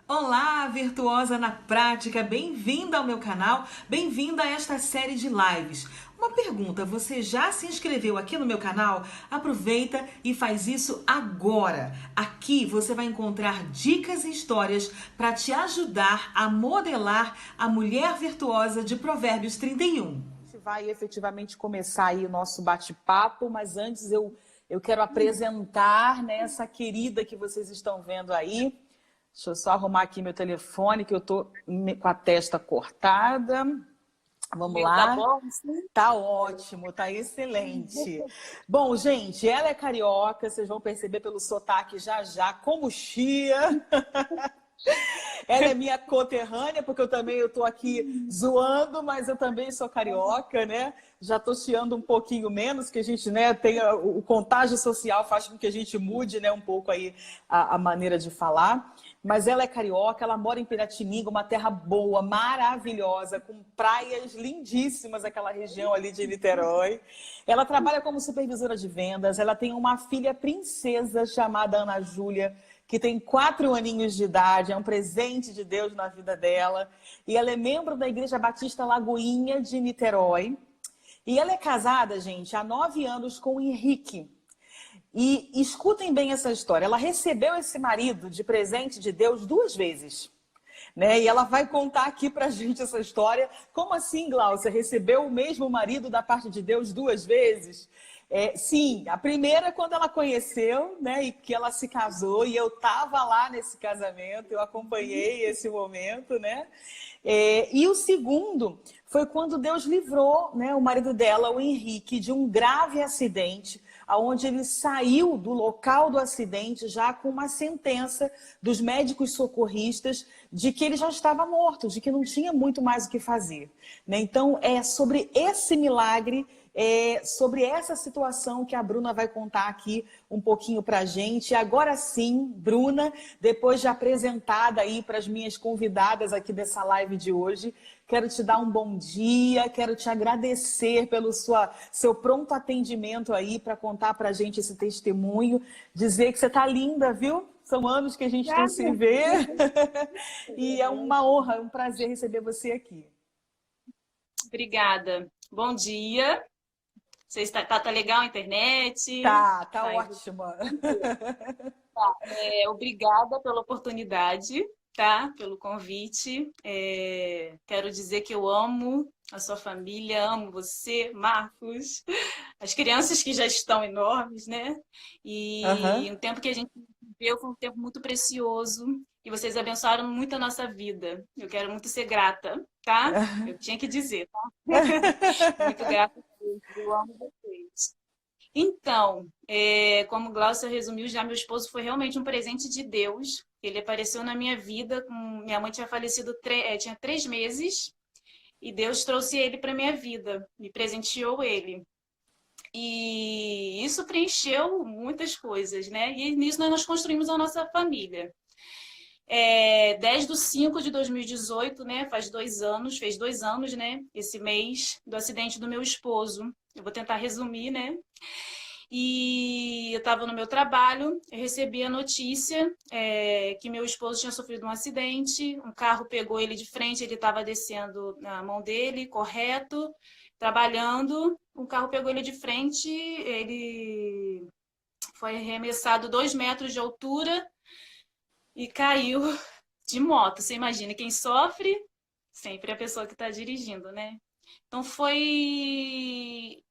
Olá, virtuosa na prática, bem-vinda ao meu canal, bem-vinda a esta série de lives. Uma pergunta, você já se inscreveu aqui no meu canal? Aproveita e faz isso agora. Aqui você vai encontrar dicas e histórias para te ajudar a modelar a mulher virtuosa de Provérbios 31. A gente vai efetivamente começar aí o nosso bate-papo, mas antes eu quero apresentar, né, essa querida que vocês estão vendo aí. Deixa eu só arrumar aqui meu telefone, que eu tô com a testa cortada. Vamos Meu, tá lá. bom? Sim. Tá ótimo, tá excelente. Bom, gente, ela é carioca, vocês vão perceber pelo sotaque já já, como chia. Ela é minha conterrânea, porque eu tô aqui zoando, mas eu também sou carioca, né? Já tô chiando um pouquinho menos, que a gente, né, tem o contágio social faz com que a gente mude, né, um pouco aí a maneira de falar. Mas ela é carioca, ela mora em Piratininga, uma terra boa, maravilhosa, com praias lindíssimas, aquela região ali de Niterói. Ela trabalha como supervisora de vendas, ela tem uma filha princesa chamada Ana Júlia, que tem 4 aninhos de idade, é um presente de Deus na vida dela. E ela é membro da Igreja Batista Lagoinha de Niterói. E ela é casada, gente, há 9 anos com o Henrique. E escutem bem essa história. Ela recebeu esse marido de presente de Deus 2 vezes. Né? E ela vai contar aqui pra gente essa história. Como assim, Glaucia? Recebeu o mesmo marido da parte de Deus 2 vezes? Sim, a primeira é quando ela conheceu, né, e que ela se casou, e eu estava lá nesse casamento, eu acompanhei esse momento, né? E o segundo foi quando Deus livrou, né, o marido dela, o Henrique, de um grave acidente, onde ele saiu do local do acidente já com uma sentença dos médicos socorristas de que ele já estava morto, de que não tinha muito mais o que fazer. Né? Então, é sobre esse milagre, sobre essa situação que a Bruna vai contar aqui um pouquinho para a gente. E agora sim, Bruna, depois de apresentada aí para as minhas convidadas aqui dessa live de hoje, quero te dar um bom dia, quero te agradecer pelo seu pronto atendimento aí para contar para a gente esse testemunho, dizer que você está linda, viu? São anos que a gente não se vê e é uma honra, um prazer receber você aqui. Obrigada. Bom dia. Você tá legal a internet? Tá Tá indo ótima. tranquilo. Tá. Obrigada pela oportunidade, tá? Pelo convite. Quero dizer que eu amo a sua família, amo você, Marcos, as crianças que já estão enormes, né? E Uhum. o tempo que a gente viveu foi um tempo muito precioso e vocês abençoaram muito a nossa vida. Eu quero muito ser grata, tá? Eu tinha que dizer, tá? Muito grata a Deus, eu amo vocês. Então, como Glaucia resumiu, já meu esposo foi realmente um presente de Deus. Ele apareceu na minha vida, minha mãe tinha falecido, tinha 3 meses, e Deus trouxe ele para minha vida, me presenteou ele. E isso preencheu muitas coisas, né? E nisso nós construímos a nossa família. 10 de 5 de 2018, né? Fez 2 anos, né? Esse mês, do acidente do meu esposo. Eu vou tentar resumir, né? E eu estava no meu trabalho, eu recebi a notícia que meu esposo tinha sofrido um acidente, um carro pegou ele de frente, ele estava descendo na mão dele, correto, trabalhando, um carro pegou ele de frente, ele foi arremessado 2 metros de altura e caiu de moto. Você imagina, quem sofre sempre é a pessoa que está dirigindo, né? Então foi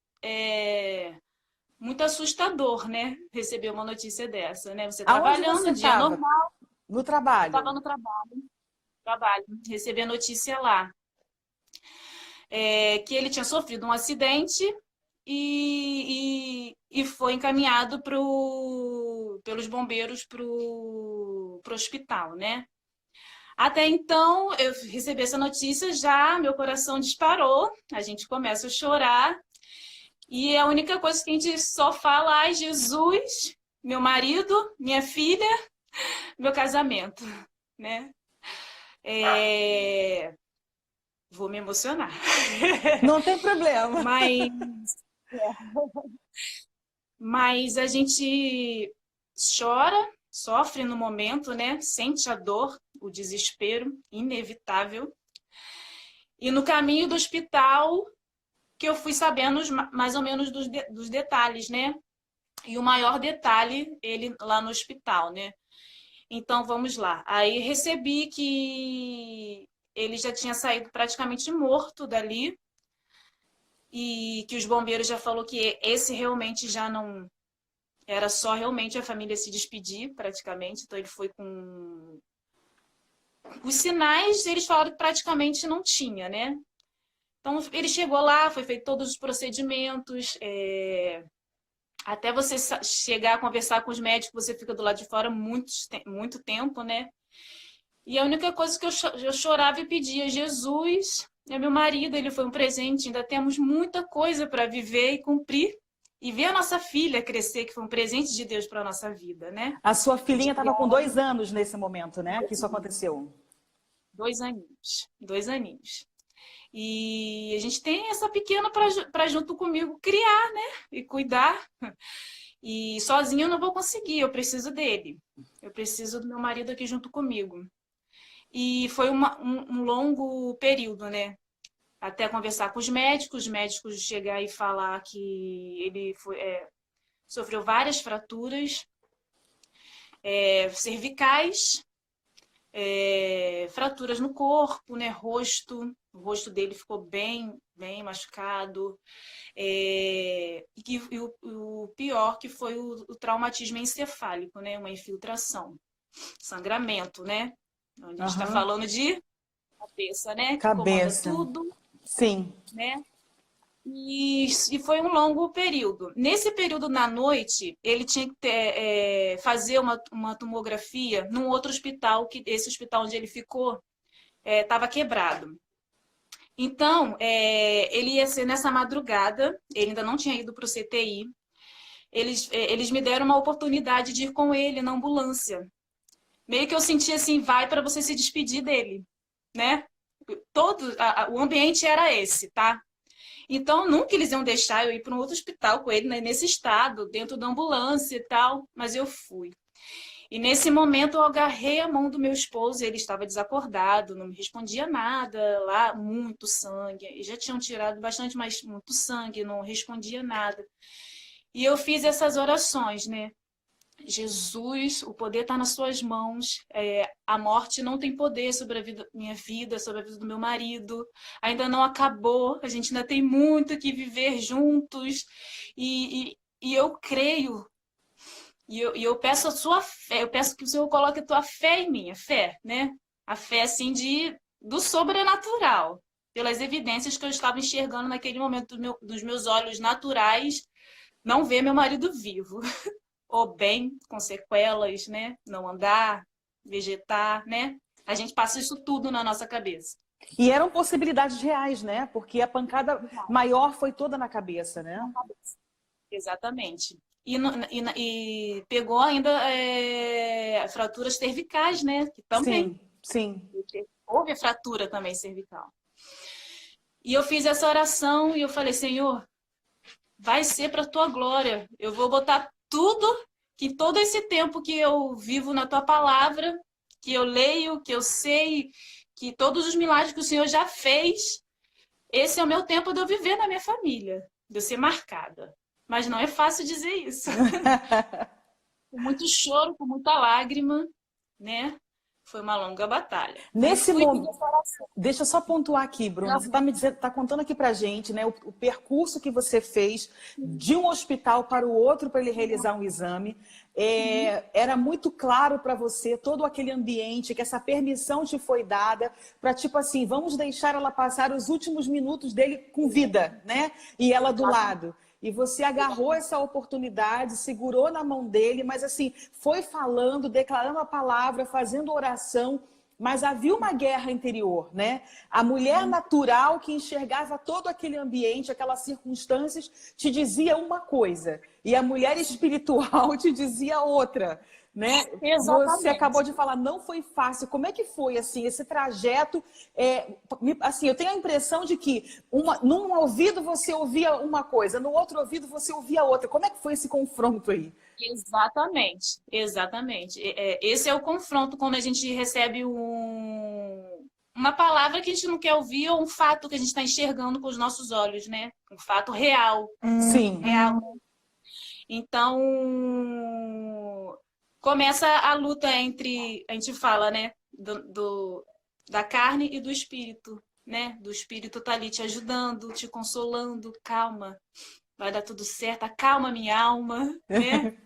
muito assustador, né? Receber uma notícia dessa, né? Você Aonde você trabalhando, dia estava? normal, No eu estava trabalho? no trabalho, recebi a notícia lá, que ele tinha sofrido um acidente e foi encaminhado pelos bombeiros para o hospital, né? Até então, eu recebi essa notícia, já meu coração disparou, a gente começa a chorar, e a única coisa que a gente só fala, ai, Jesus, meu marido, minha filha, meu casamento, né? Vou me emocionar. Não tem problema. Mas, mas a gente chora, sofre no momento, né? Sente a dor, o desespero inevitável. E no caminho do hospital, que eu fui sabendo mais ou menos dos detalhes, né? E o maior detalhe, ele lá no hospital, né? Então, vamos lá. Aí recebi que ele já tinha saído praticamente morto dali e que os bombeiros já falou que esse realmente já não... Era só realmente a família se despedir, praticamente. Então, ele foi com... Os sinais, eles falaram que praticamente não tinha, né? Então, ele chegou lá, foi feito todos os procedimentos, até você chegar a conversar com os médicos, você fica do lado de fora muito tempo, né? E a única coisa que eu chorava e pedia, Jesus, é meu marido, ele foi um presente, ainda temos muita coisa para viver e cumprir. E ver a nossa filha crescer, que foi um presente de Deus para a nossa vida, né? A sua filhinha estava com 2 anos nesse momento, né? Que isso aconteceu. 2 aninhos. 2 aninhos. E a gente tem essa pequena para junto comigo criar, né? E cuidar. E sozinho eu não vou conseguir, eu preciso dele. Eu preciso do meu marido aqui junto comigo. E foi um longo período, né? Até conversar com os médicos chegar e falar que ele sofreu várias fraturas cervicais, fraturas no corpo, né? O rosto dele ficou bem machucado. E o pior que foi o traumatismo encefálico, né? Uma infiltração, sangramento, né? Onde a gente está falando de cabeça, né? Que comanda tudo. Sim. Né? E foi um longo período. Nesse período, na noite, ele tinha que fazer uma tomografia num outro hospital, que esse hospital onde ele ficou estava quebrado. Então, ele ia ser nessa madrugada, ele ainda não tinha ido para o CTI. Eles me deram uma oportunidade de ir com ele na ambulância. Meio que eu senti assim, vai para você se despedir dele, né? O ambiente era esse, tá? Então, nunca eles iam deixar eu ir para um outro hospital com ele, né, nesse estado, dentro da ambulância e tal, mas eu fui. E nesse momento eu agarrei a mão do meu esposo, ele estava desacordado, não me respondia nada, lá muito sangue, e já tinham tirado bastante, mas muito sangue, não respondia nada. E eu fiz essas orações, né? Jesus, o poder está nas suas mãos, a morte não tem poder sobre a minha vida, sobre a vida do meu marido, ainda não acabou, a gente ainda tem muito que viver juntos, e eu creio, e eu peço a sua fé, eu peço que o Senhor coloque a tua fé em mim, a fé, né? A fé, assim, do sobrenatural, pelas evidências que eu estava enxergando naquele momento dos meus olhos naturais, não ver meu marido vivo. Ou bem, com sequelas, né? Não andar, vegetar, né? A gente passa isso tudo na nossa cabeça. E eram possibilidades reais, né? Porque a pancada maior foi toda na cabeça, né? Na cabeça. Exatamente. E pegou ainda fraturas cervicais, né? Que também. Sim. Houve fratura também cervical. E eu fiz essa oração e eu falei, Senhor, vai ser para a tua glória. Eu vou botar tudo, que todo esse tempo que eu vivo na tua palavra, que eu leio, que eu sei, que todos os milagres que o Senhor já fez, esse é o meu tempo de eu viver na minha família, de eu ser marcada. Mas não é fácil dizer isso. Com muito choro, com muita lágrima, né? Foi uma longa batalha. Nesse momento, deixa eu só pontuar aqui, Bruna. Você está contando aqui pra gente, né, o percurso que você fez de um hospital para o outro para ele realizar um exame. Era muito claro para você todo aquele ambiente, que essa permissão te foi dada para, tipo assim, vamos deixar ela passar os últimos minutos dele com vida, né? E ela do lado. E você agarrou essa oportunidade, segurou na mão dele, mas assim, foi falando, declarando a palavra, fazendo oração, mas havia uma guerra interior, né? A mulher natural que enxergava todo aquele ambiente, aquelas circunstâncias, te dizia uma coisa, e a mulher espiritual te dizia outra, né? Exatamente. Você acabou de falar, não foi fácil. Como é que foi, assim, esse trajeto? Assim, eu tenho a impressão de que num ouvido você ouvia uma coisa, no outro ouvido você ouvia outra. Como é que foi esse confronto aí? Exatamente, exatamente. Esse é o confronto quando a gente recebe uma palavra que a gente não quer ouvir ou um fato que a gente está enxergando com os nossos olhos, né? Um fato real, Sim. real. Então, começa a luta entre, a gente fala, né? Da carne e do espírito, né? Do espírito tá ali te ajudando, te consolando, calma, vai dar tudo certo, acalma minha alma, né?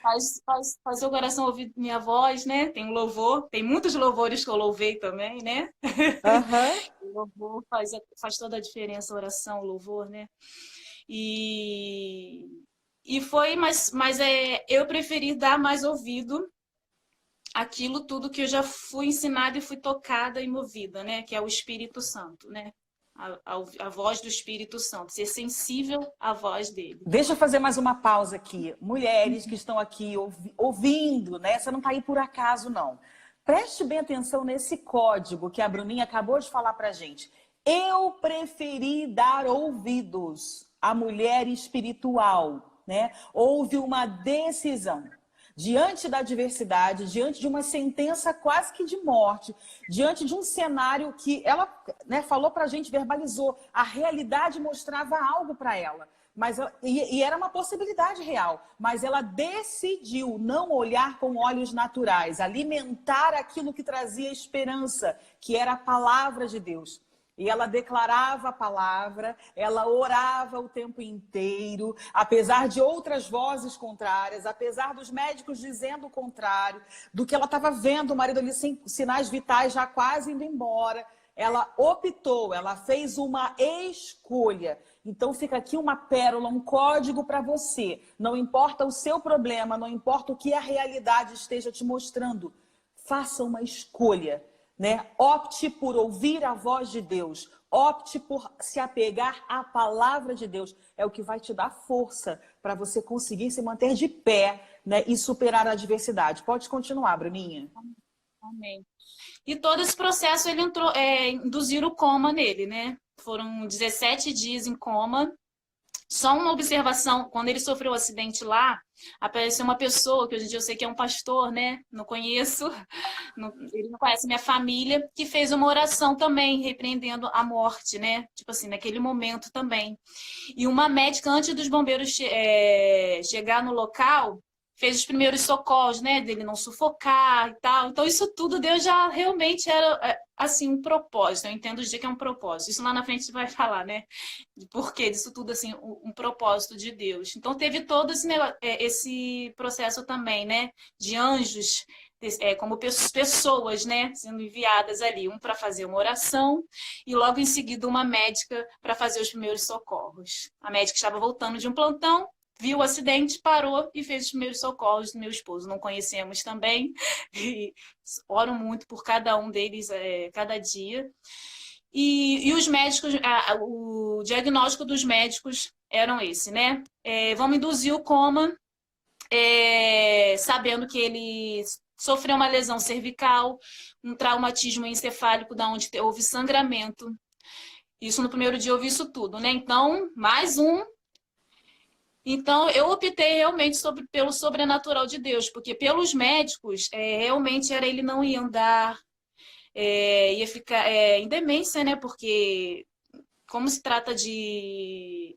Faz seu coração ouvir minha voz, né? Tem um louvor, tem muitos louvores que eu louvei também, né? Aham. O louvor faz toda a diferença, a oração, o louvor, né? E, mas eu preferi dar mais ouvido àquilo tudo que eu já fui ensinada e fui tocada e movida, né? Que é o Espírito Santo, né? A voz do Espírito Santo, ser sensível à voz dele. Deixa eu fazer mais uma pausa aqui. Mulheres que estão aqui ouvindo, né? Você não está aí por acaso, não. Preste bem atenção nesse código que a Bruninha acabou de falar pra gente. Eu preferi dar ouvidos à mulher espiritual, né? Houve uma decisão. Diante da adversidade, diante de uma sentença quase que de morte, diante de um cenário que ela, né, falou pra gente, verbalizou, a realidade mostrava algo para ela. E era uma possibilidade real, mas ela decidiu não olhar com olhos naturais, alimentar aquilo que trazia esperança, que era a palavra de Deus. E ela declarava a palavra, ela orava o tempo inteiro, apesar de outras vozes contrárias, apesar dos médicos dizendo o contrário, do que ela estava vendo, o marido ali sem sinais vitais já quase indo embora. Ela optou, ela fez uma escolha. Então fica aqui uma pérola, um código para você. Não importa o seu problema, não importa o que a realidade esteja te mostrando. Faça uma escolha, né? Opte por ouvir a voz de Deus. Opte por se apegar à palavra de Deus. É o que vai te dar força para você conseguir se manter de pé, né? E superar a adversidade. Pode continuar, Bruninha. Amém. E todo esse processo ele induziram o coma nele, né? Foram 17 dias em coma. Só uma observação, quando ele sofreu o acidente lá, apareceu uma pessoa, que hoje em dia eu sei que é um pastor, né? Não conheço, ele não conhece minha família, que fez uma oração também, repreendendo a morte, né? Tipo assim, naquele momento também. E uma médica, antes dos bombeiros chegar no local, fez os primeiros socorros, né? Dele não sufocar e tal. Então, isso tudo Deus já realmente era, assim, um propósito. Eu entendo hoje que é um propósito. Isso lá na frente você vai falar, né? De porquê disso tudo, assim, um propósito de Deus. Então, teve todo esse processo também, né? De anjos, como pessoas, né? Sendo enviadas ali. Um para fazer uma oração e logo em seguida uma médica para fazer os primeiros socorros. A médica estava voltando de um plantão, viu o acidente, parou e fez os primeiros socorros do meu esposo. Não conhecemos também. E oro muito por cada um deles, cada dia. E os médicos, o diagnóstico dos médicos eram esse, né? Vamos induzir o coma, sabendo que ele sofreu uma lesão cervical, um traumatismo encefálico, da onde houve sangramento. Isso no primeiro dia eu vi isso tudo, né? Então, mais um. Então, eu optei realmente pelo sobrenatural de Deus, porque pelos médicos, realmente ele não ia andar, ia ficar em demência, né? Porque como se trata de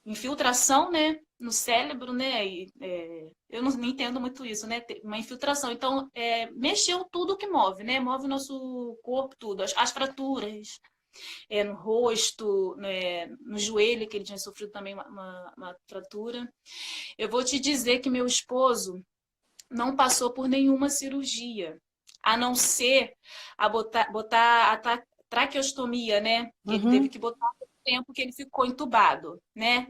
infiltração, né? No cérebro, né? Eu não entendo muito isso, né? Uma infiltração. Então, mexeu tudo que move, né? Move o nosso corpo, tudo. As fraturas. No rosto, né, no joelho, que ele tinha sofrido também uma fratura. Eu vou te dizer que meu esposo não passou por nenhuma cirurgia, a não ser botar a traqueostomia, né? Que ele teve que botar o tempo que ele ficou entubado, né?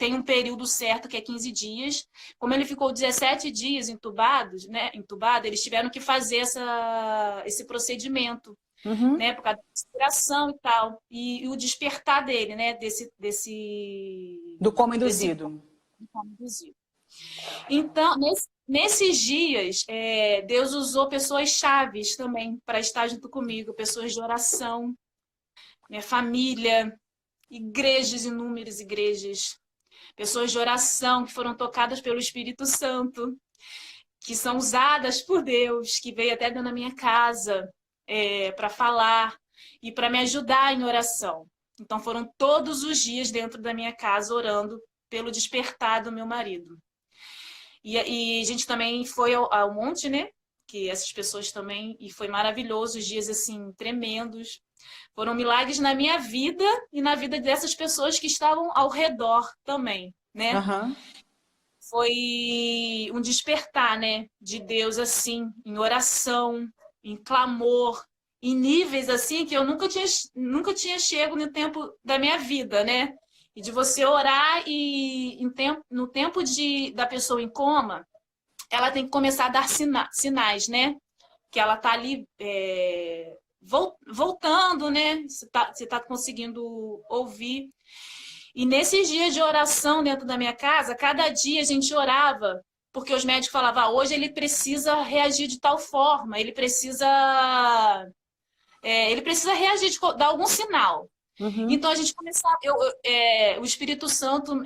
Tem um período certo que é 15 dias. Como ele ficou 17 dias entubado, eles tiveram que fazer esse procedimento. Né, por causa da respiração e tal. E o despertar dele, né? Do coma induzido. de conduzir. Então, nesses dias, Deus usou pessoas chaves também para estar junto comigo, pessoas de oração, minha família, igrejas, inúmeras igrejas, pessoas de oração que foram tocadas pelo Espírito Santo, que são usadas por Deus, que veio até dentro da minha casa para falar e para me ajudar em oração. Então, foram todos os dias dentro da minha casa orando pelo despertar do meu marido. E a gente também foi ao monte, né? Que essas pessoas também, e foi maravilhoso, os dias assim, tremendos. Foram milagres na minha vida e na vida dessas pessoas que estavam ao redor também, né? Aham. Foi um despertar, né? De Deus, assim, em oração, em clamor, em níveis, assim, que eu nunca tinha chego no tempo da minha vida, né? E de você orar e no tempo da pessoa em coma, ela tem que começar a dar sinais, né? Que ela tá ali voltando, né? Você tá conseguindo ouvir. E nesses dias de oração dentro da minha casa, cada dia a gente orava, porque os médicos falavam, hoje ele precisa reagir de tal forma, ele precisa reagir, dar algum sinal. Uhum. Então a gente começava, o Espírito Santo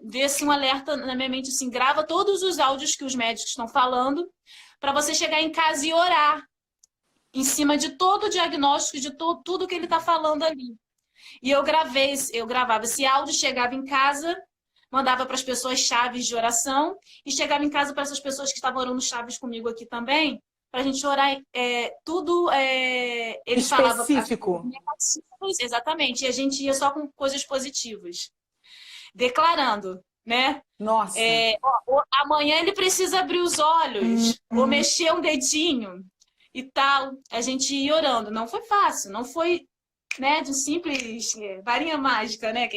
vê assim, um alerta na minha mente, assim, grava todos os áudios que os médicos estão falando, para você chegar em casa e orar em cima de todo o diagnóstico, de tudo que ele está falando ali. E eu gravava esse áudio, chegava em casa, mandava para as pessoas chaves de oração, e chegava em casa para essas pessoas que estavam orando chaves comigo aqui também, para a gente orar tudo. Ele falava Específico. Exatamente, e a gente ia só com coisas positivas, declarando, né? Nossa. Amanhã ele precisa abrir os olhos, ou mexer um dedinho e tal. A gente ia orando. Não foi fácil, não foi, né, de simples varinha mágica, né?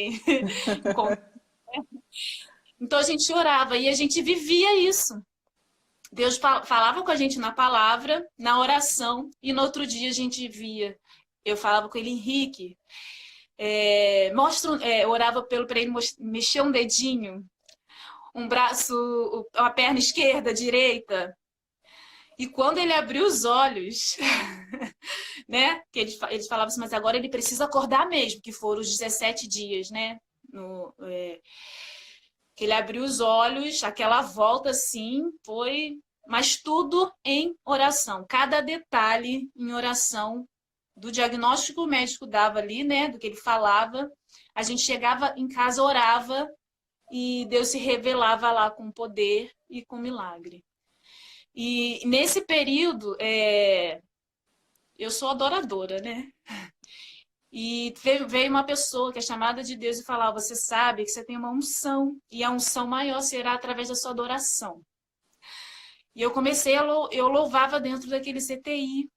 Então a gente orava e a gente vivia isso. Deus falava com a gente na palavra, na oração, e no outro dia a gente via. Eu falava com ele, Henrique, orava para ele mexer um dedinho, um braço, a perna esquerda, direita. E quando ele abriu os olhos, né? Que eles falavam assim, mas agora ele precisa acordar mesmo, que foram os 17 dias, né? Que ele abriu os olhos, aquela volta assim, foi... Mas tudo em oração. Cada detalhe em oração do diagnóstico que o médico dava ali, né? Do que ele falava. A gente chegava em casa, orava e Deus se revelava lá com poder e com milagre. E nesse período, eu sou adoradora, né? E veio uma pessoa que é chamada de Deus e falava, você sabe que você tem uma unção, e a unção maior será através da sua adoração. E eu comecei, eu louvava dentro daquele CTI.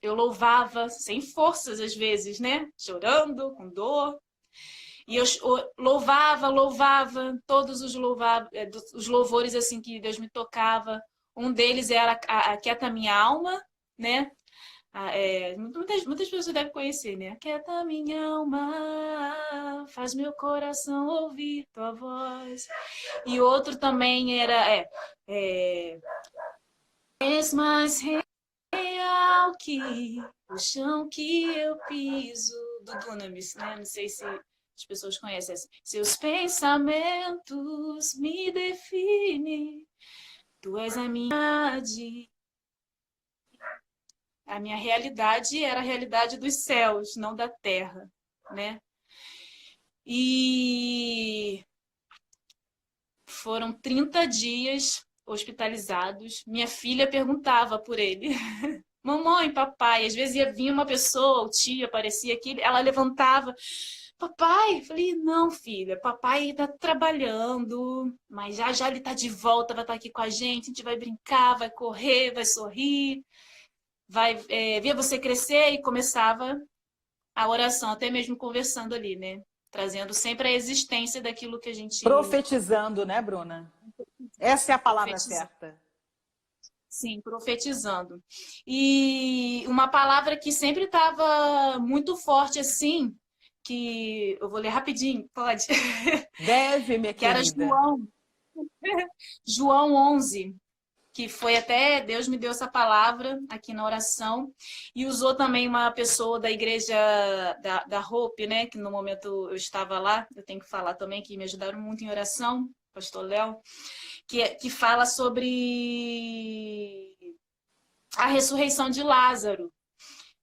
Eu louvava sem forças às vezes, né? Chorando, com dor. E eu louvava todos os louvores assim que Deus me tocava. Um deles era Aquieta Minha Alma, né? Muitas pessoas devem conhecer, né? Aquieta minha alma, faz meu coração ouvir tua voz. E outro também era és mais real que o chão que eu piso, do Dunamis, né? Não sei se as pessoas conhecem essa. Seus pensamentos me definem, tu és a minha verdade. A minha realidade era a realidade dos céus, não da terra, né? E foram 30 dias hospitalizados. Minha filha perguntava por ele. Mamãe, papai. Às vezes ia vir uma pessoa, o tio aparecia aqui, ela levantava. Papai? Eu falei, não, filha, papai tá trabalhando, mas já ele tá de volta, vai estar aqui com a gente vai brincar, vai correr, vai sorrir, vai ver você crescer, e começava a oração, até mesmo conversando ali, né? Trazendo sempre a existência daquilo que a gente... Profetizando, né, Bruna? Essa é a palavra certa. Sim, profetizando. E uma palavra que sempre estava muito forte, assim, que eu vou ler rapidinho, pode? Deve, minha Que era querida. João 11, que foi até Deus me deu essa palavra aqui na oração, e usou também uma pessoa da igreja da Hope, né, que no momento eu estava lá, eu tenho que falar também que me ajudaram muito em oração, pastor Léo, que fala sobre a ressurreição de Lázaro.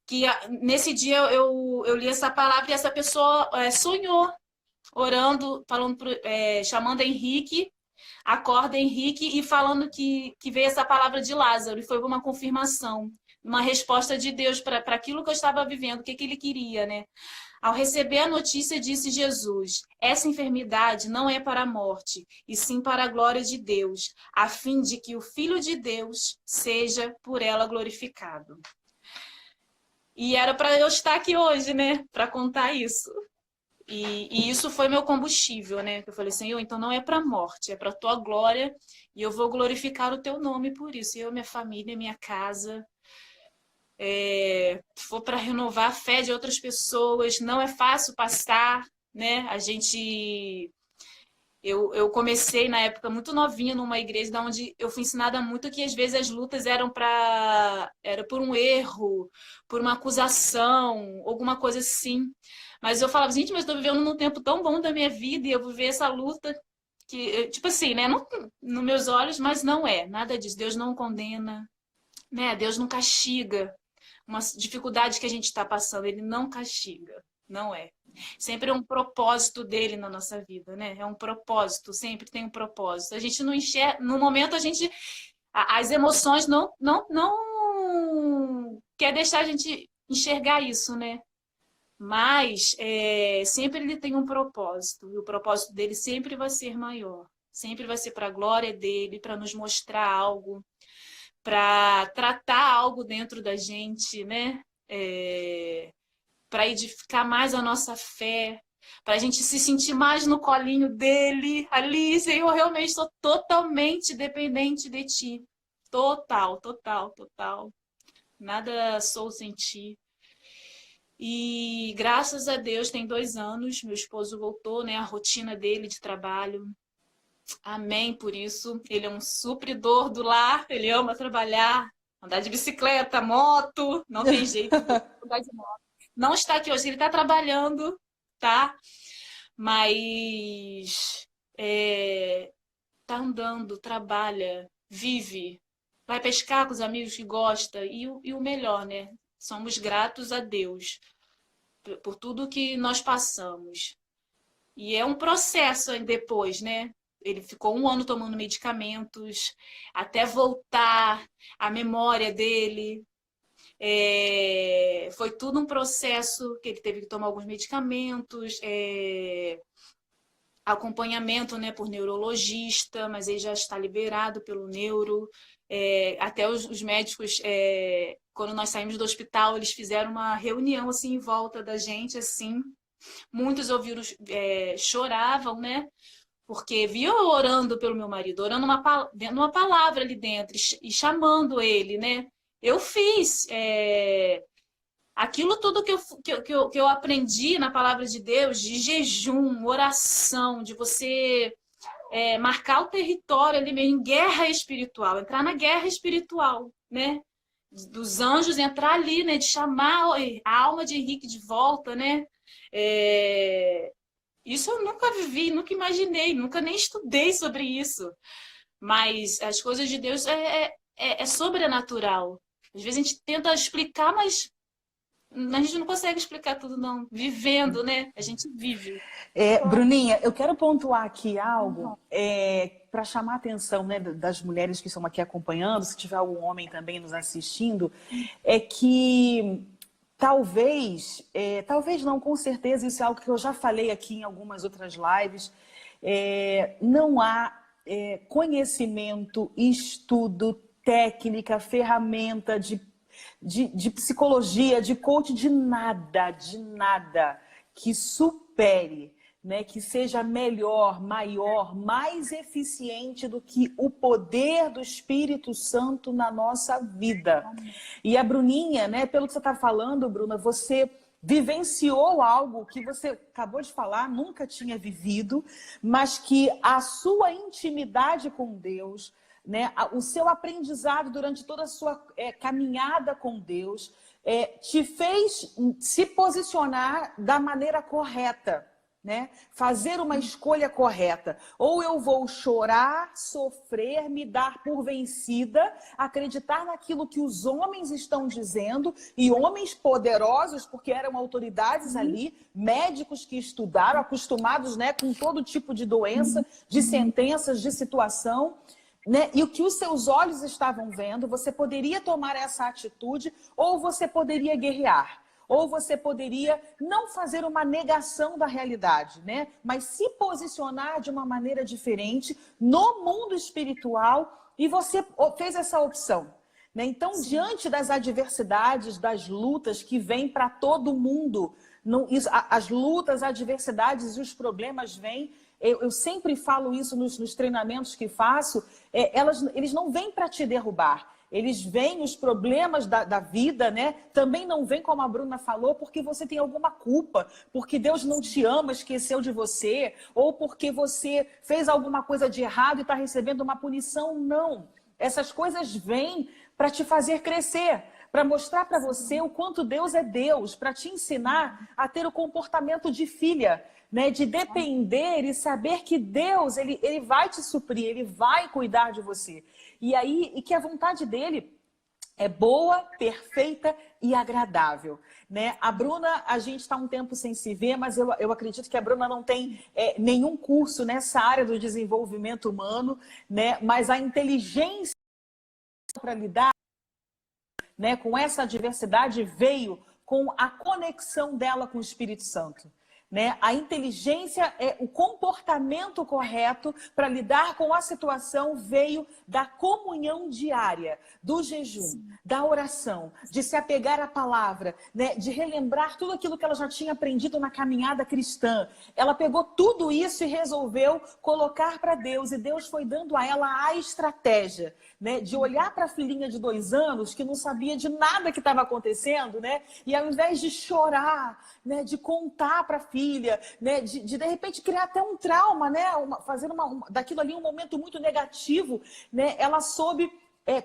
Que nesse dia eu li essa palavra e essa pessoa sonhou, orando, falando, chamando Henrique, acorda Henrique, e falando que veio essa palavra de Lázaro, e foi uma confirmação, uma resposta de Deus para aquilo que eu estava vivendo, o que ele queria, né? Ao receber a notícia, disse Jesus: essa enfermidade não é para a morte, e sim para a glória de Deus, a fim de que o Filho de Deus seja por ela glorificado. E era para eu estar aqui hoje, né? Para contar isso. E isso foi meu combustível, né? Eu falei, Senhor, então não é para a morte, é para a tua glória, e eu vou glorificar o teu nome por isso. Eu, minha família, minha casa. Se for para renovar a fé de outras pessoas, não é fácil passar, né? Eu comecei na época muito novinha numa igreja onde eu fui ensinada muito que às vezes as lutas era por um erro, por uma acusação, alguma coisa assim. Mas eu falava, gente, mas estou vivendo num tempo tão bom da minha vida e eu vou ver essa luta que, tipo assim, né? Não, nos meus olhos, mas não é nada disso. Deus não condena, né? Deus não castiga. Uma dificuldade que a gente está passando, ele não castiga, não é. Sempre é um propósito dele na nossa vida, né? É um propósito, sempre tem um propósito. A gente não enxerga, no momento as emoções não quer deixar a gente enxergar isso, né? Mas sempre ele tem um propósito, e o propósito dele sempre vai ser maior, sempre vai ser para a glória dele, para nos mostrar algo, para tratar algo dentro da gente, né? Para edificar mais a nossa fé, para a gente se sentir mais no colinho dele. Ali, Senhor, realmente estou totalmente dependente de Ti. Total, total, total. Nada sou sem Ti. E graças a Deus, tem 2 anos, meu esposo voltou, né? A rotina dele de trabalho. Amém por isso. Ele é um supridor do lar, ele ama trabalhar, andar de bicicleta, moto, não tem jeito de andar de moto. Não está aqui hoje, ele está trabalhando, tá? Mas tá andando, trabalha, vive, vai pescar com os amigos que gosta, e o melhor, né? Somos gratos a Deus por tudo que nós passamos. E é um processo aí depois, né? Ele ficou 1 ano tomando medicamentos, até voltar a memória dele. Foi tudo um processo que ele teve que tomar alguns medicamentos, acompanhamento, né, por neurologista, mas ele já está liberado pelo neuro. Até os médicos, quando nós saímos do hospital, eles fizeram uma reunião assim em volta da gente, assim. Muitos ouviram, choravam, né? Porque viu eu orando pelo meu marido, orando uma palavra ali dentro e chamando ele, né? Eu fiz aquilo tudo que eu aprendi na palavra de Deus, de jejum, oração, de você marcar o território ali meio em guerra espiritual, entrar na guerra espiritual, né? Dos anjos entrar ali, né? De chamar a alma de Henrique de volta, né? Isso eu nunca vivi, nunca imaginei, nunca nem estudei sobre isso. Mas as coisas de Deus é sobrenatural. Às vezes a gente tenta explicar, mas a gente não consegue explicar tudo, não. Vivendo, né? A gente vive. Bruninha, eu quero pontuar aqui algo para chamar a atenção, né, das mulheres que estão aqui acompanhando, se tiver algum homem também nos assistindo, é que talvez não, com certeza, isso é algo que eu já falei aqui em algumas outras lives, não há conhecimento, estudo, técnica, ferramenta de psicologia, de coach, de nada que supere, né, que seja melhor, maior, mais eficiente do que o poder do Espírito Santo na nossa vida. E a Bruninha, né, pelo que você está falando, Bruna, você vivenciou algo que você acabou de falar, nunca tinha vivido, mas que a sua intimidade com Deus, né, o seu aprendizado durante toda a sua caminhada com Deus, te fez se posicionar da maneira correta, né? Fazer uma escolha correta. Ou eu vou chorar, sofrer, me dar por vencida, acreditar naquilo que os homens estão dizendo, e homens poderosos, porque eram autoridades ali, médicos que estudaram, acostumados, né, com todo tipo de doença, de sentenças, de situação, né? E o que os seus olhos estavam vendo, você poderia tomar essa atitude, ou você poderia guerrear. Ou você poderia não fazer uma negação da realidade, né? Mas se posicionar de uma maneira diferente no mundo espiritual, e você fez essa opção, né? Então, diante das adversidades, das lutas que vêm para todo mundo, as lutas, as adversidades e os problemas vêm, eu sempre falo isso nos treinamentos que faço, eles não vêm para te derrubar. Eles veem os problemas da vida, né? Também não vem, como a Bruna falou, porque você tem alguma culpa, porque Deus não te ama, esqueceu de você, ou porque você fez alguma coisa de errado e está recebendo uma punição. Não. Essas coisas vêm para te fazer crescer, para mostrar para você o quanto Deus é Deus, para te ensinar a ter o comportamento de filha, né? De depender e saber que Deus, ele vai te suprir, ele vai cuidar de você. E que a vontade dele é boa, perfeita e agradável, né? A Bruna, a gente está um tempo sem se ver, mas eu acredito que a Bruna não tem nenhum curso nessa área do desenvolvimento humano, né? Mas a inteligência para lidar, né, com essa diversidade veio com a conexão dela com o Espírito Santo. Né? A inteligência, o comportamento correto para lidar com a situação veio da comunhão diária, do jejum, da oração, de se apegar à palavra, né? De relembrar tudo aquilo que ela já tinha aprendido na caminhada cristã. Ela pegou tudo isso e resolveu colocar para Deus, e Deus foi dando a ela a estratégia, né? De olhar para a filhinha de 2 anos que não sabia de nada que estava acontecendo, né? E ao invés de chorar, né? De contar para a filha, né? De repente criar até um trauma, né? Fazer daquilo ali um momento muito negativo, né? Ela soube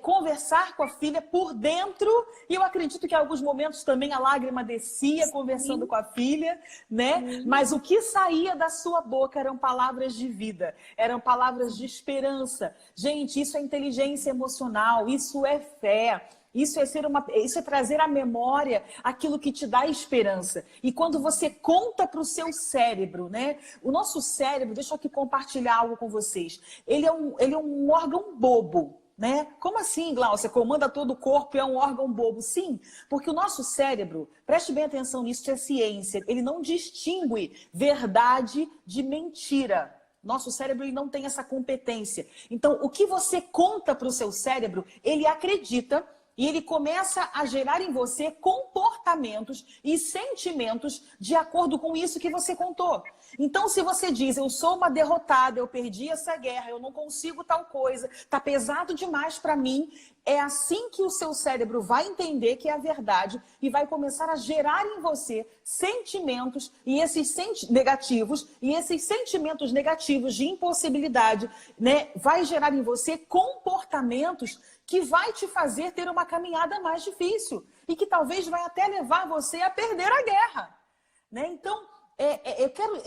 conversar com a filha por dentro, e eu acredito que em alguns momentos também a lágrima descia conversando com a filha, né? Mas o que saía da sua boca eram palavras de vida, eram palavras de esperança. Gente, isso é inteligência emocional, isso é fé. Isso é trazer à memória aquilo que te dá esperança. E quando você conta para o seu cérebro, né? O nosso cérebro, deixa eu aqui compartilhar algo com vocês. Ele é um órgão bobo. Né? Como assim, Glaucia? Comanda todo o corpo e é um órgão bobo? Sim, porque o nosso cérebro, preste bem atenção nisso, isso é ciência, ele não distingue verdade de mentira. Nosso cérebro ele não tem essa competência. Então, o que você conta para o seu cérebro, ele acredita e ele começa a gerar em você comportamentos e sentimentos de acordo com isso que você contou. Então, se você diz, eu sou uma derrotada, eu perdi essa guerra, eu não consigo tal coisa, tá pesado demais para mim, é assim que o seu cérebro vai entender que é a verdade e vai começar a gerar em você sentimentos negativos, e esses sentimentos negativos de impossibilidade, né, vai gerar em você comportamentos que vai te fazer ter uma caminhada mais difícil e que talvez vai até levar você a perder a guerra, né? Então, eu quero,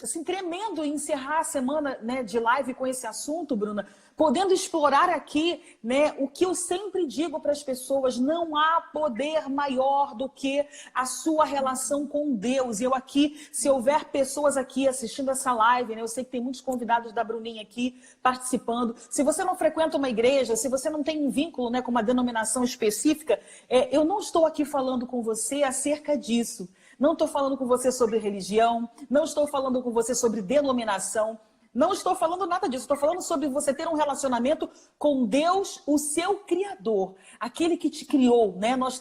assim, tremendo encerrar a semana, né, de live com esse assunto, Bruna, podendo explorar aqui, né, o que eu sempre digo para as pessoas: não há poder maior do que a sua relação com Deus. E eu aqui, se houver pessoas aqui assistindo essa live, né, eu sei que tem muitos convidados da Bruninha aqui participando. Se você não frequenta uma igreja, se você não tem um vínculo, né, com uma denominação específica, eu não estou aqui falando com você acerca disso. Não estou falando com você sobre religião, não estou falando com você sobre denominação. Não estou falando nada disso. Estou falando sobre você ter um relacionamento com Deus, o seu Criador, aquele que te criou, né? Nós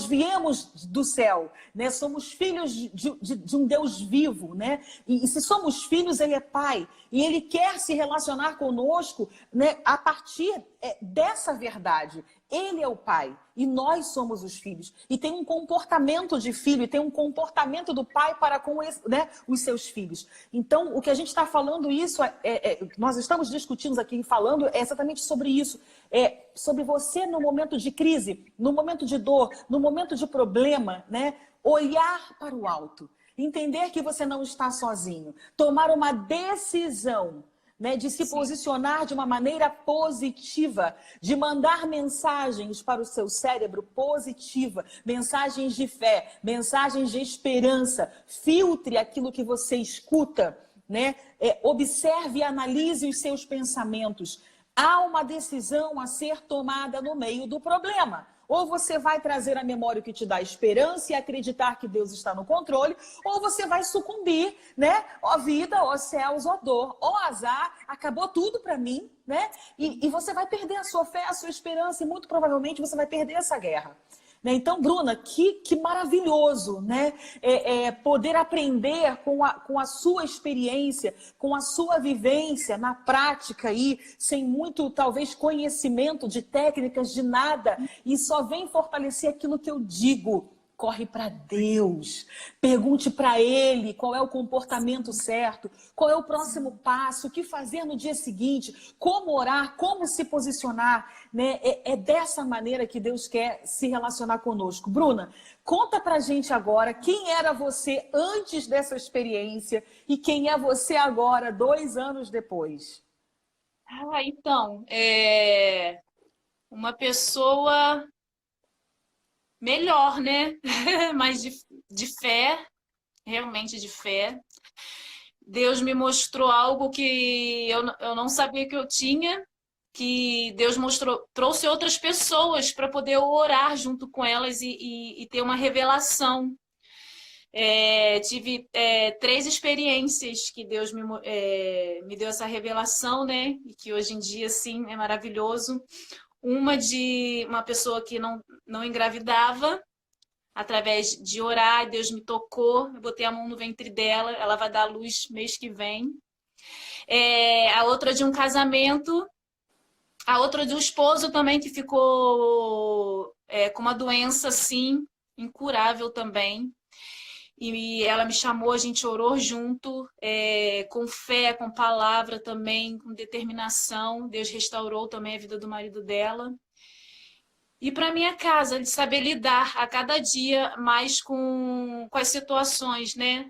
viemos do céu, né? Somos filhos de um Deus vivo, né? E se somos filhos, Ele é Pai. E Ele quer se relacionar conosco, né, a partir dessa verdade. Ele é o pai e nós somos os filhos. E tem um comportamento de filho, e tem um comportamento do pai para com né, os seus filhos. Então, o que a gente está falando, nós estamos discutindo aqui, falando exatamente sobre isso. Sobre você no momento de crise, no momento de dor, no momento de problema, né, olhar para o alto. Entender que você não está sozinho. Tomar uma decisão, né, de se posicionar de uma maneira positiva, de mandar mensagens para o seu cérebro positiva, mensagens de fé, mensagens de esperança. Filtre aquilo que você escuta, né? Observe e analise os seus pensamentos. Há uma decisão a ser tomada no meio do problema. Ou você vai trazer a memória que te dá esperança e acreditar que Deus está no controle, ou você vai sucumbir, né? Ó vida, ó céus, ó dor, ó azar, acabou tudo para mim, né? E você vai perder a sua fé, a sua esperança, e muito provavelmente você vai perder essa guerra. Então, Bruna, que maravilhoso, né? Poder aprender com a sua experiência, com a sua vivência na prática aí, sem muito, talvez, conhecimento de técnicas, de nada, e só vem fortalecer aquilo que eu digo. Corre para Deus, pergunte para Ele qual é o comportamento certo, qual é o próximo passo, o que fazer no dia seguinte, como orar, como se posicionar, né? É dessa maneira que Deus quer se relacionar conosco. Bruna, conta pra gente agora quem era você antes dessa experiência e quem é você agora, 2 anos depois. Então, uma pessoa melhor, né? Mas de fé, realmente de fé. Deus me mostrou algo que eu não sabia que eu tinha, que Deus trouxe outras pessoas para poder orar junto com elas e ter uma revelação. Tive 3 experiências que Deus me deu essa revelação, né? E que hoje em dia, sim, é maravilhoso. Uma de uma pessoa que não engravidava, através de orar, Deus me tocou, eu botei a mão no ventre dela, ela vai dar à luz mês que vem. A outra de um casamento, a outra de um esposo também que ficou com uma doença, assim, incurável também. E ela me chamou, a gente orou junto, com fé, com palavra também, com determinação. Deus restaurou também a vida do marido dela. E para minha casa, de saber lidar a cada dia mais com as situações, né?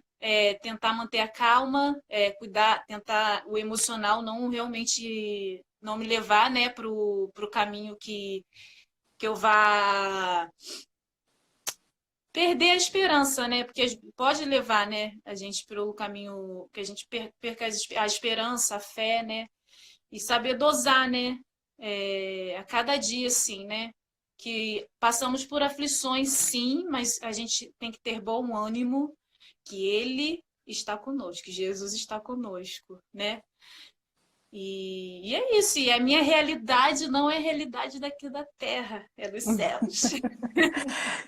Tentar manter a calma, cuidar, tentar o emocional não realmente não me levar, né, pro caminho que eu vá perder a esperança, né? Porque pode levar, né, a gente para o caminho que a gente perca a esperança, a fé, né? E saber dosar, né? A cada dia, assim, né? Que passamos por aflições, sim, mas a gente tem que ter bom ânimo, que Ele está conosco, que Jesus está conosco, né? E é isso, e a minha realidade não é a realidade daqui da terra, é dos céus.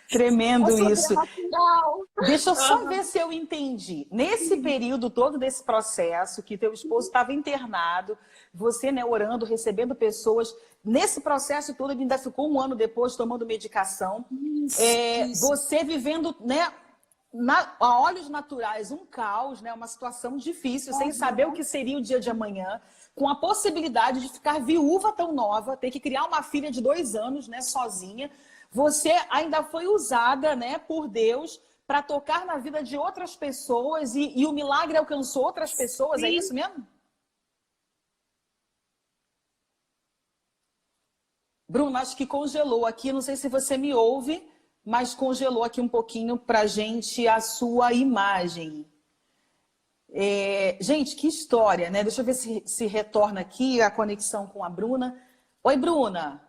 Tremendo isso. Natural. Deixa eu só ver se eu entendi. Nesse período todo desse processo, que teu esposo estava internado, você, né, orando, recebendo pessoas, nesse processo todo ele ainda ficou 1 ano depois tomando medicação. Isso. Você vivendo, né, a olhos naturais, um caos, né, uma situação difícil, sem saber o que seria o dia de amanhã, com a possibilidade de ficar viúva tão nova, ter que criar uma filha de 2 anos, né, sozinha. Você ainda foi usada, né, por Deus para tocar na vida de outras pessoas e o milagre alcançou outras pessoas, Sim. É isso mesmo? Bruno, acho que congelou aqui, não sei se você me ouve, mas congelou aqui um pouquinho para gente a sua imagem. Gente, que história, né? Deixa eu ver se retorna aqui a conexão com a Bruna. Oi, Bruna.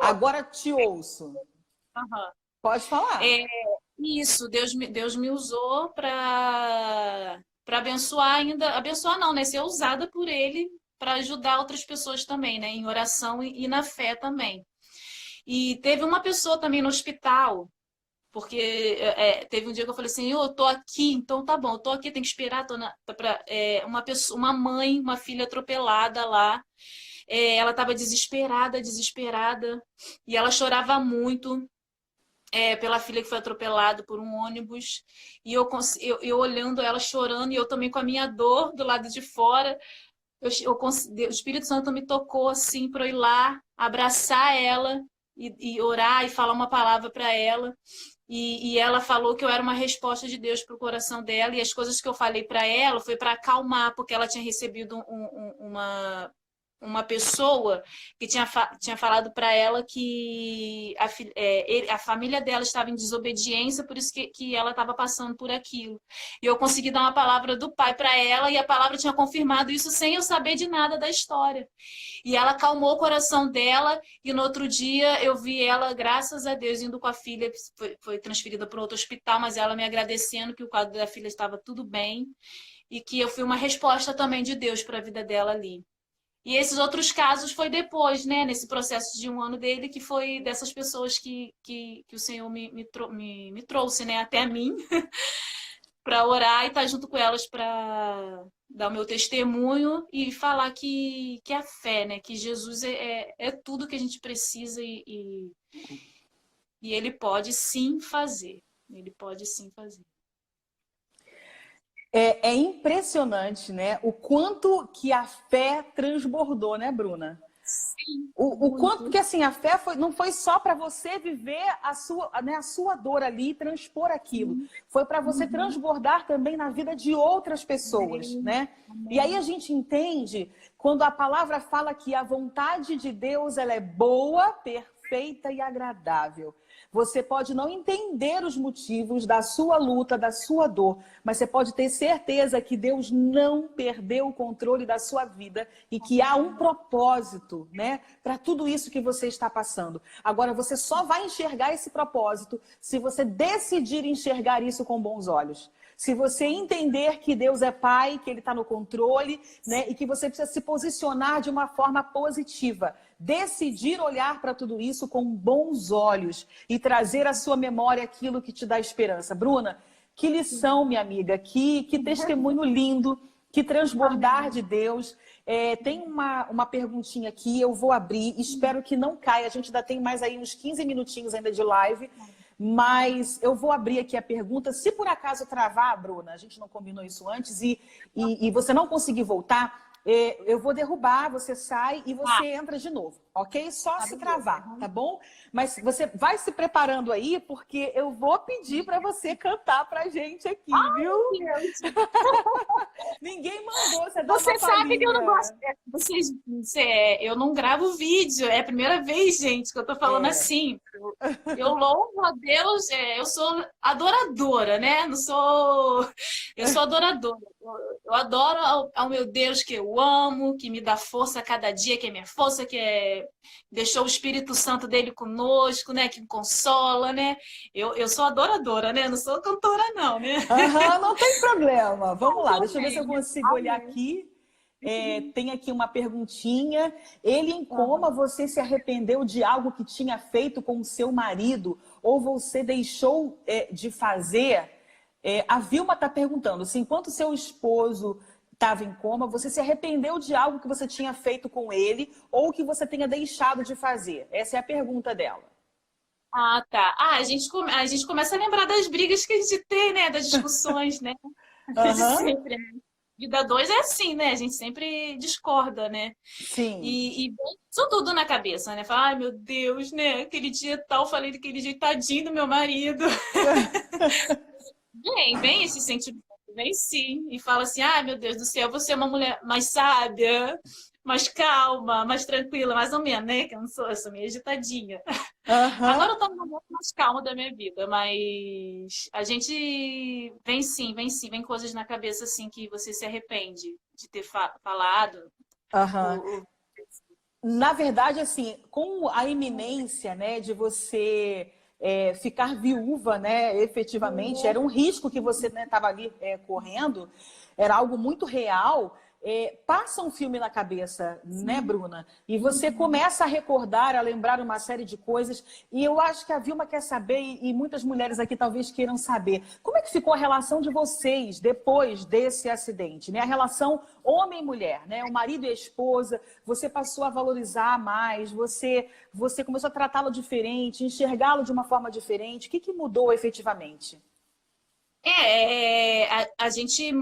Agora te ouço. Uhum. Pode falar. Isso, Deus me usou para para abençoar ainda, abençoar não, né? Ser usada por ele para ajudar outras pessoas também, né? Em oração e na fé também. E teve uma pessoa também no hospital, porque teve um dia que eu falei assim, eu tô aqui, então tá bom, eu tô aqui, tem que esperar, uma pessoa, uma mãe, uma filha atropelada lá, ela estava desesperada, desesperada, e ela chorava muito, pela filha que foi atropelada por um ônibus, e eu olhando ela chorando, e eu também com a minha dor do lado de fora, o Espírito Santo me tocou assim para eu ir lá, abraçar ela, e orar, e falar uma palavra para ela, e ela falou que eu era uma resposta de Deus para o coração dela, e as coisas que eu falei para ela foi para acalmar, porque ela tinha recebido uma pessoa que tinha falado para ela que a família dela estava em desobediência, por isso que ela estava passando por aquilo. E eu consegui dar uma palavra do pai para ela, e a palavra tinha confirmado isso sem eu saber de nada da história. E ela acalmou o coração dela, e no outro dia eu vi ela, graças a Deus, indo com a filha, foi transferida para outro hospital, mas ela me agradecendo que o quadro da filha estava tudo bem, e que eu fui uma resposta também de Deus para a vida dela ali. E esses outros casos foi depois, né? Nesse processo de 1 ano dele, que foi dessas pessoas que o Senhor me trouxe, né? Até a mim, para orar e estar junto com elas para dar o meu testemunho e falar que a fé, né? Que Jesus é tudo que a gente precisa e Ele pode sim fazer. Ele pode sim fazer. É impressionante, né? O quanto que a fé transbordou, né, Bruna? Sim. O quanto, porque assim, a fé não foi só para você viver a sua dor ali e transpor aquilo. Foi para você transbordar também na vida de outras pessoas, né? E aí a gente entende quando a palavra fala que a vontade de Deus ela é boa, perfeita e agradável. Você pode não entender os motivos da sua luta, da sua dor, mas você pode ter certeza que Deus não perdeu o controle da sua vida e que há um propósito, né, para tudo isso que você está passando. Agora, você só vai enxergar esse propósito se você decidir enxergar isso com bons olhos. Se você entender que Deus é Pai, que Ele está no controle, né, e que você precisa se posicionar de uma forma positiva. Decidir olhar para tudo isso com bons olhos e trazer à sua memória aquilo que te dá esperança. Bruna, que lição, minha amiga, que testemunho lindo, que transbordar de Deus. Tem uma perguntinha aqui, eu vou abrir, espero que não caia, a gente ainda tem mais aí uns 15 minutinhos ainda de live, mas eu vou abrir aqui a pergunta. Se por acaso travar, Bruna, a gente não combinou isso antes, e você não conseguir voltar, eu vou derrubar, você sai e você entra de novo, ok? Só se travar, tá bom? Mas você vai se preparando aí, porque eu vou pedir para você cantar pra gente aqui, viu? Ninguém mandou, você dá Você uma sabe que eu não palhinha. gosto. Eu não gravo vídeo, é a primeira vez, gente, que eu tô falando assim. Eu louvo a Deus, eu sou adoradora, né? Não sou. Eu sou adoradora. Eu adoro ao meu Deus que eu amo, que me dá força a cada dia, que é minha força, deixou o Espírito Santo dele conosco, né? Que me consola, né? Eu sou adoradora, né? Não sou cantora, não, né? Não tem problema. Vamos lá, deixa eu ver se eu consigo olhar aqui. Tem aqui uma perguntinha. Ele em coma, você se arrependeu de algo que tinha feito com o seu marido? Ou você deixou de fazer? A Vilma está perguntando se enquanto seu esposo estava em coma, você se arrependeu de algo que você tinha feito com ele ou que você tenha deixado de fazer? Essa é a pergunta dela. Ah, tá. A gente começa a lembrar das brigas que a gente tem, né? Das discussões, né? Sempre, né? Vida 2 é assim, né? A gente sempre discorda, né? Sim. E vem isso tudo na cabeça, né? Fala, ai meu Deus, né? Aquele dia tal, falei daquele jeito, tadinho do meu marido. Vem esse sentimento, vem sim. E fala assim, ai meu Deus do céu, você é uma mulher mais sábia, mais calma, mais tranquila, mais ou menos, né? Que eu não sou, eu sou meio agitadinha. Agora eu tô no momento mais calmo da minha vida, mas a gente vem coisas na cabeça assim que você se arrepende de ter falado. Na verdade, assim, com a iminência, né, de você ficar viúva, né, efetivamente, era um risco que você estava ali correndo. era algo muito real, passa um filme na cabeça, né, Bruna? E você começa a recordar, a lembrar uma série de coisas. E eu acho que a Vilma quer saber, e muitas mulheres aqui talvez queiram saber, como é que ficou a relação de vocês depois desse acidente, né? A relação homem e mulher, né? O marido e a esposa, você passou a valorizar mais, você começou a tratá-lo diferente, enxergá-lo de uma forma diferente. O que mudou efetivamente? A gente,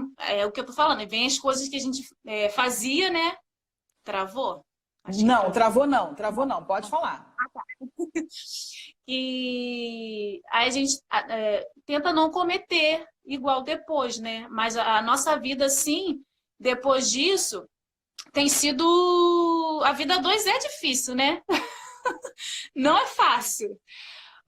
o que eu tô falando, vem as coisas que a gente fazia, né? Travou? Acho que Não, travou. travou não, pode falar. E aí a gente tenta não cometer igual depois, né? Mas a nossa vida, sim, depois disso, tem sido. A vida a dois é difícil, né? Não é fácil.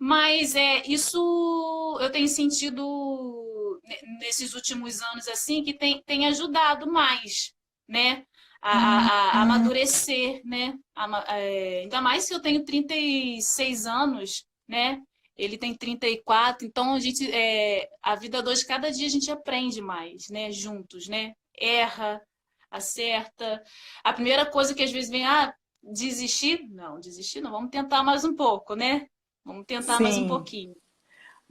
Mas isso eu tenho sentido nesses últimos anos assim que tem ajudado mais, né? A amadurecer, né? Ainda mais que eu tenho 36 anos, né? Ele tem 34, então a vida a dois, cada dia a gente aprende mais, né? Juntos, né? Erra, acerta. A primeira coisa que às vezes vem, desistir? Não, desistir não, vamos tentar mais um pouco, né? Vamos tentar mais um Sim, pouquinho.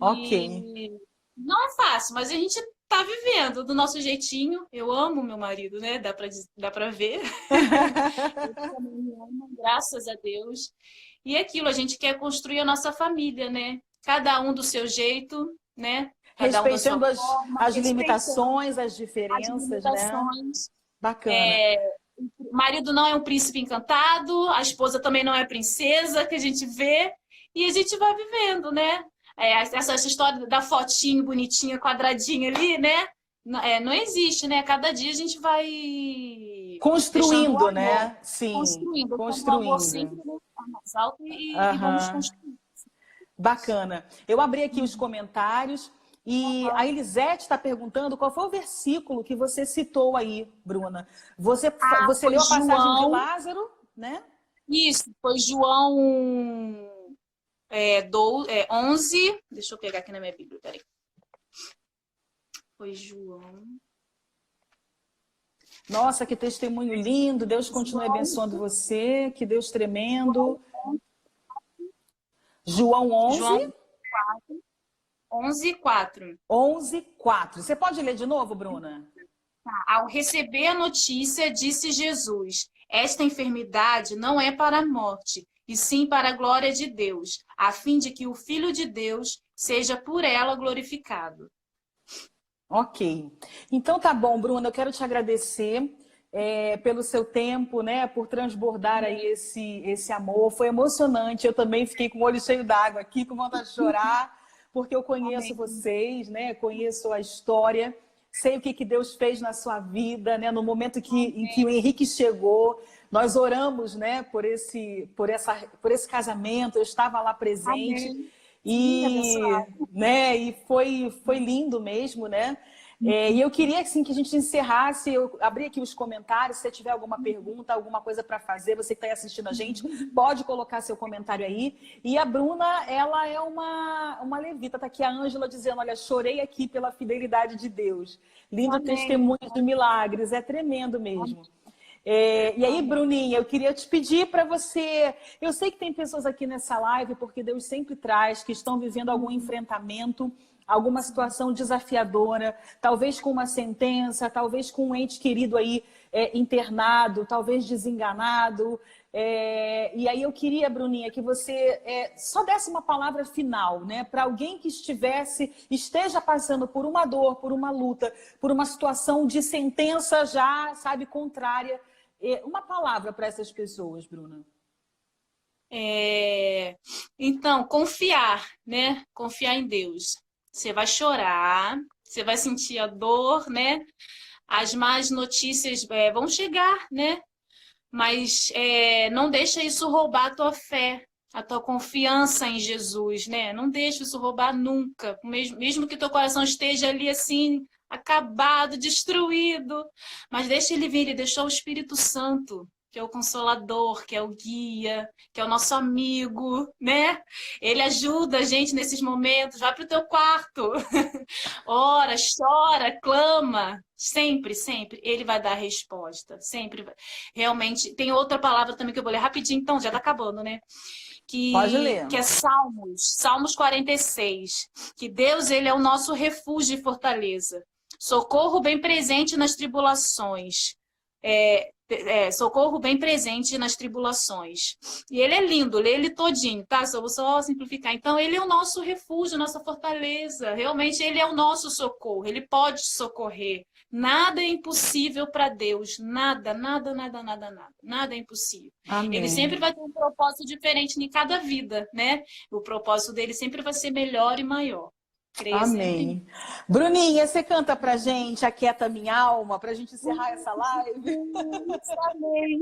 ok. E não é fácil, mas a gente tá vivendo do nosso jeitinho. Eu amo meu marido, né? Dá pra ver. Ele também me ama, graças a Deus. E é aquilo, a gente quer construir a nossa família, né? Cada um do seu jeito, né? Cada um da sua Respeitando forma, as respeitando limitações, as as diferenças, né? limitações. Bacana. O marido não é um príncipe encantado, a esposa também não é princesa, que a gente vê, e a gente vai vivendo, né? Essa história da fotinho bonitinha, quadradinha ali, né? Não existe, né? Cada dia a gente vai deixando o Construindo, amor, né? Sim, construindo, deixando o amor sempre construindo. né, mais alto e vamos Aham. construindo. Bacana. Eu abri aqui os comentários e a Elisete está perguntando qual foi o versículo que você citou aí, Bruna. Você Foi leu a passagem de João, Lázaro, né? isso, foi João 11, deixa eu pegar aqui na minha Bíblia, peraí. Foi João. Nossa, que testemunho lindo. Deus continue abençoando você. Que Deus tremendo. João 11, João 11:4. 11, 4. Você pode ler de novo, Bruna? Ao receber a notícia, disse Jesus: esta enfermidade não é para a morte, e sim para a glória de Deus, a fim de que o Filho de Deus seja por ela glorificado. Ok. Então tá bom, Bruna. Eu quero te agradecer pelo seu tempo, né? Por transbordar aí esse amor. Foi emocionante. Eu também fiquei com o olho cheio d'água aqui, com vontade de chorar, porque eu conheço Amém. vocês, né? Conheço a história. Sei o que Deus fez na sua vida, né? No momento em que o Henrique chegou, nós oramos, né? Por esse casamento. Eu estava lá presente. Amém. Sim, E, abençoado. né, e foi lindo mesmo, né? E eu queria assim, que a gente encerrasse, eu abri aqui os comentários, se você tiver alguma pergunta, alguma coisa para fazer, você que está aí assistindo a gente, pode colocar seu comentário aí. E a Bruna, ela é uma levita, tá aqui a Ângela dizendo, olha, chorei aqui pela fidelidade de Deus. Lindo Amém. testemunho de milagres, é tremendo mesmo. E aí, Bruninha, eu queria te pedir para você. Eu sei que tem pessoas aqui nessa live, porque Deus sempre traz, que estão vivendo algum enfrentamento, alguma situação desafiadora, talvez com uma sentença, talvez com um ente querido aí internado, talvez desenganado. E aí eu queria, Bruninha, que você só desse uma palavra final, né, para alguém que esteja passando por uma dor, por uma luta, por uma situação de sentença já, sabe, contrária. Uma palavra para essas pessoas, Bruna. Então, confiar, né? Confiar em Deus. Você vai chorar, você vai sentir a dor, né? As más notícias vão chegar, né? Mas não deixa isso roubar a tua fé, a tua confiança em Jesus, né? Não deixa isso roubar nunca. Mesmo que teu coração esteja ali assim, acabado, destruído. Mas deixa ele vir, ele deixou o Espírito Santo. que é o consolador, que é o guia, que é o nosso amigo, né? Ele ajuda a gente nesses momentos. Vai para o teu quarto, ora, chora, clama. Sempre, sempre. Ele vai dar a resposta. Sempre. Realmente. Tem outra palavra também que eu vou ler rapidinho, então, já tá acabando, né? Pode ler. Que é Salmos 46. Que Deus, ele é o nosso refúgio e fortaleza. Socorro bem presente nas tribulações. Socorro bem presente nas tribulações. E ele é lindo, lê ele todinho, tá? Só vou só simplificar. Então, ele é o nosso refúgio, nossa fortaleza. Realmente, ele é o nosso socorro. Ele pode socorrer. Nada é impossível para Deus. Nada, nada, nada, nada, nada. Nada é impossível. Amém. Ele sempre vai ter um propósito diferente em cada vida, né? O propósito dele sempre vai ser melhor e maior. Creio Amém. sempre. Bruninha, você canta pra gente Aquieta Minha Alma, pra gente encerrar essa live? Amém.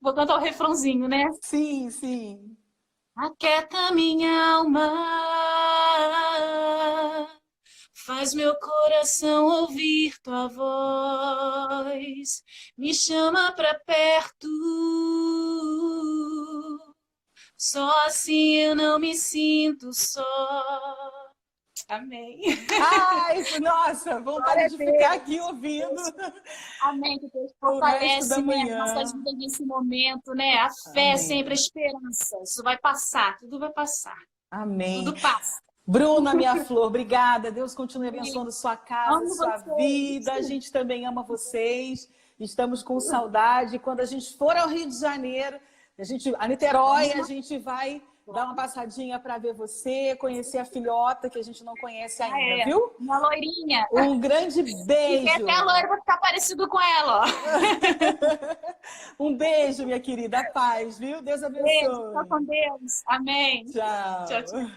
Vou cantar o refrãozinho, né? Sim, sim. Aquieta minha alma, faz meu coração ouvir tua voz, me chama pra perto, só assim eu não me sinto só. Amém. Ai, nossa, vontade de ficar aqui ouvindo. Amém, que Deus O resto da fortalece, né, manhã. nossas vidas nesse momento, né? A fé, Amém. sempre a esperança. Isso vai passar, tudo vai passar. Amém. Tudo passa. Bruna, minha flor, obrigada. Deus continue abençoando sua casa, Amo sua vocês. vida. A gente também ama vocês. Estamos com saudade. Quando a gente for ao Rio de Janeiro, a Niterói, a gente vai dar uma passadinha para ver você, conhecer a filhota que a gente não conhece ainda, viu? Uma loirinha. Um grande beijo. E até a loira vai ficar parecido com ela, ó. Um beijo, minha querida. Paz, viu? Deus abençoe. Beijo, fica com Deus. Amém. Tchau. Tchau, tchau.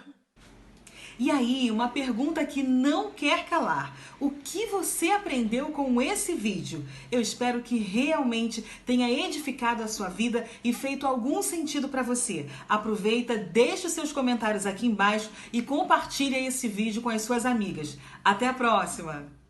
E aí, uma pergunta que não quer calar. O que você aprendeu com esse vídeo? Eu espero que realmente tenha edificado a sua vida e feito algum sentido para você. Aproveita, deixe os seus comentários aqui embaixo e compartilhe esse vídeo com as suas amigas. Até a próxima!